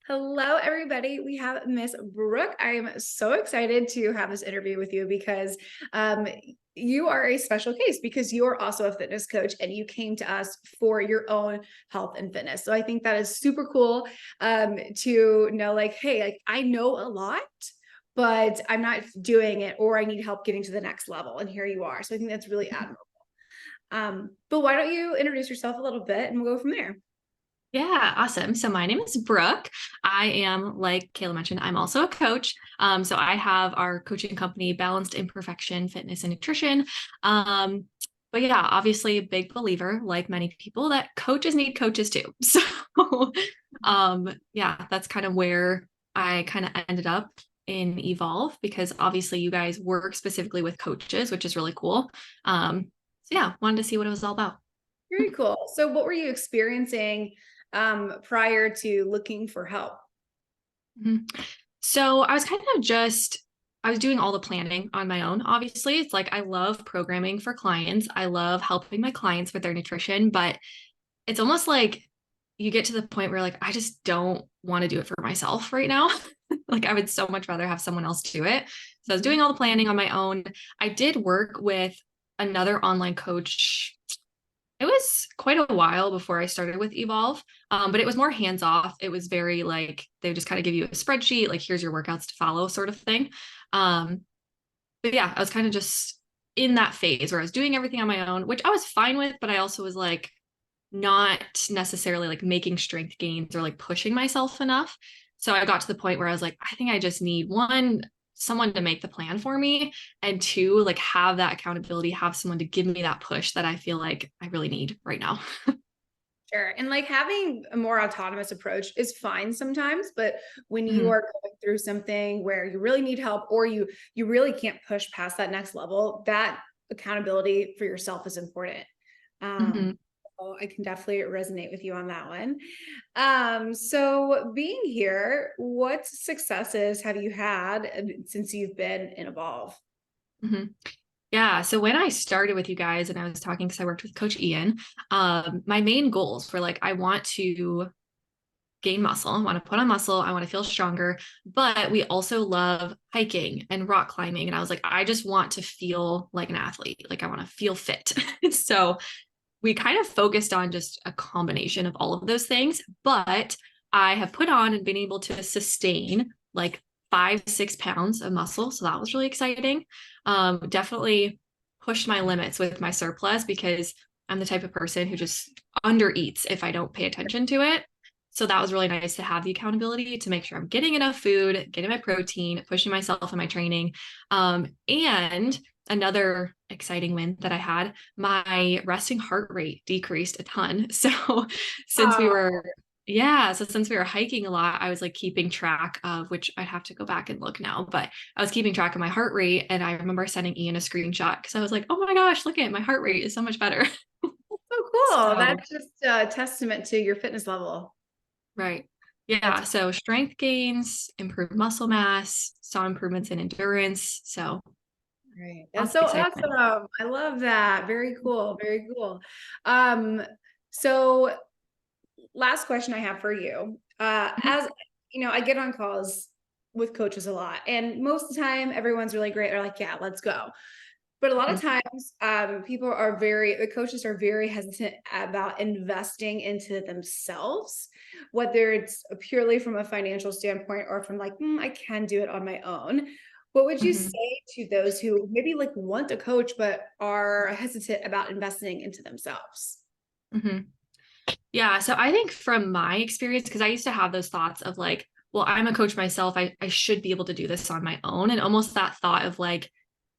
Hello, everybody. We have Miss Brooke. I am so excited to have this interview with you because um, you are a special case because you are also a fitness coach and you came to us for your own health and fitness. So I think that is super cool to know, like, hey, like I know a lot, but I'm not doing it, or I need help getting to the next level. And here you are. So I think that's really admirable. But why don't you introduce yourself a little bit and we'll go from there. Yeah, awesome. So my name is Brooke. I am, like Kayla mentioned, I'm also a coach. So I have our coaching company, Balanced Imperfection Fitness and Nutrition. But yeah, obviously a big believer, like many people, that coaches need coaches too. So yeah, that's kind of where I kind of ended up in Evolve because obviously you guys work specifically with coaches, which is really cool. So yeah, wanted to see what it was all about. Very cool. So what were you experiencing prior to looking for help? Mhm. So I was kind of just, I was doing all the planning on my own. Obviously, it's like I love programming for clients. I love helping my clients with their nutrition, but it's almost like you get to the point where like I just don't want to do it for myself right now. Like I would so much rather have someone else do it. So I was doing all the planning on my own. I did work with another online coach. It was quite a while before I started with Evolve, but it was more hands off. It was very like they just kind of give you a spreadsheet, like here's your workouts to follow, sort of thing. Um, but yeah, I was kind of just in that phase where I was doing everything on my own, which I was fine with, but I also was like not necessarily like making strength gains or like pushing myself enough. So I got to the point where I was like, I think I just need one, someone to make the plan for me, and two, like have that accountability, have someone to give me that push that I feel like I really need right now. Sure. And like having a more autonomous approach is fine sometimes, but when you Mhm, are going through something where you really need help or you really can't push past that next level, that accountability for yourself is important. Um, mhm, so I can definitely resonate with you on that one. So being here, what successes have you had since you've been in Evolve? mhm. Yeah. So when I started with you guys and I was talking because I worked with Coach Ian, my main goals were like, I want to gain muscle, I want to put on muscle, I want to feel stronger, but we also love hiking and rock climbing. And I was like, I just want to feel like an athlete. Like I want to feel fit. So we kind of focused on just a combination of all of those things, but I have put on and been able to sustain like 5, 6 pounds of muscle. So that was really exciting. Definitely pushed my limits with my surplus because I'm the type of person who just under eats if I don't pay attention to it. So that was really nice to have the accountability to make sure I'm getting enough food, getting my protein, pushing myself in my training. And another exciting win that I had, my resting heart rate decreased a ton. So since we Oh, were, yeah, so since we were hiking a lot, I was like keeping track of, which I'd have to go back and look now, but I was keeping track of my heart rate. And I remember sending Ian a screenshot because I was like, oh my gosh, look at my heart rate is so much better. so cool. So, That's just a testament to your fitness level. right. That's Yeah. So strength gains, improved muscle mass, saw improvements in endurance. So Great. That's lots of so excitement. awesome. I love that. Very cool. Very cool. Um, so last question I have for you. As you know, I get on calls with coaches a lot, and most of the time everyone's really great. They're like, yeah, let's go. But a lot of Mhm. times, the coaches are very hesitant about investing into themselves, whether it's purely from a financial standpoint or from like, I can do it on my own. What would you Mhm. say to those who maybe like want a coach, but are hesitant about investing into themselves? Mhm. Yeah. So I think from my experience, because I used to have those thoughts of like, well, I'm a coach myself. I should be able to do this on my own. And almost that thought of like,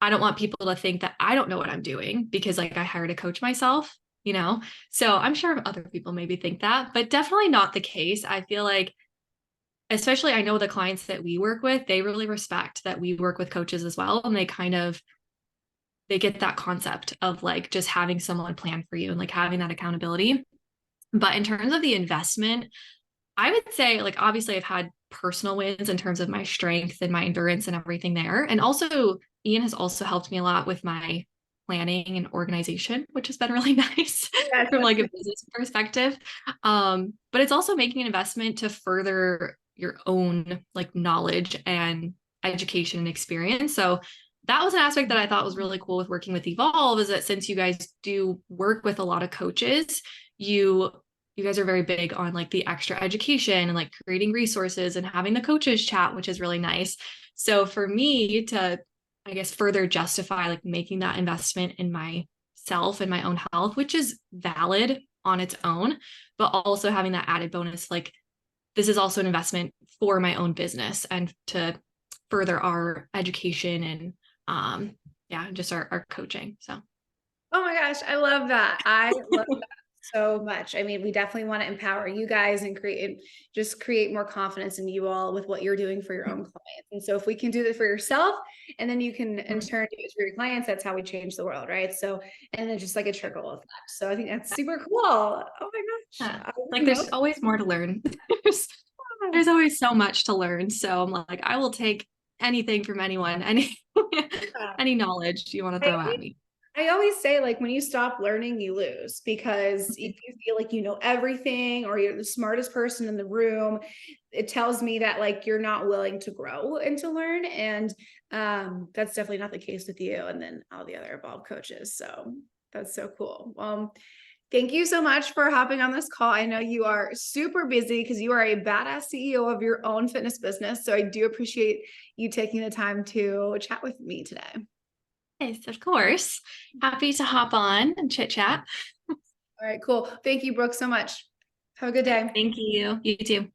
I don't want people to think that I don't know what I'm doing because like I hired a coach myself, you know? So I'm sure other people maybe think that, but definitely not the case. I feel like, especially I know the clients that we work with, they really respect that we work with coaches as well. And they kind of, they get that concept of like just having someone plan for you and like having that accountability. But in terms of the investment, I would say, like, obviously, I've had personal wins in terms of my strength and my endurance and everything there. And also, Ian has also helped me a lot with my planning and organization, which has been really nice Yes, from that's like a business perspective. But it's also making an investment to further your own like knowledge and education and experience. So that was an aspect that I thought was really cool with working with Evolve, is that since you guys do work with a lot of coaches, you guys are very big on like the extra education and like creating resources and having the coaches chat, which is really nice. So for me to, I guess, further justify like making that investment in myself and my own health, which is valid on its own, but also having that added bonus, like this is also an investment for my own business and to further our education and yeah, just our coaching. So Oh my gosh, I love that. I love that so much. I mean, we definitely want to empower you guys and create more confidence in you all with what you're doing for your own clients. And so if we can do that for yourself, and then you can in turn do it for your clients, that's how we change the world, right? So, and then just like a trickle effect. So I think that's super cool. Oh my gosh. yeah, I like didn't know there's always more to learn. there's, that. there's always so much to learn. So I'm like, I will take anything from anyone, any knowledge you want to I throw at me. I always say, like, when you stop learning, you lose, because if you feel like you know everything or you're the smartest person in the room, it tells me that like you're not willing to grow and to learn. And that's definitely not the case with you and then all the other Evolve coaches. So that's so cool. Thank you so much for hopping on this call. I know you are super busy because you are a badass CEO of your own fitness business. So I do appreciate you taking the time to chat with me today. Yes, of course. Happy to hop on and chit chat. All right, cool. Thank you, Brooke, so much. Have a good day. Thank you. You too.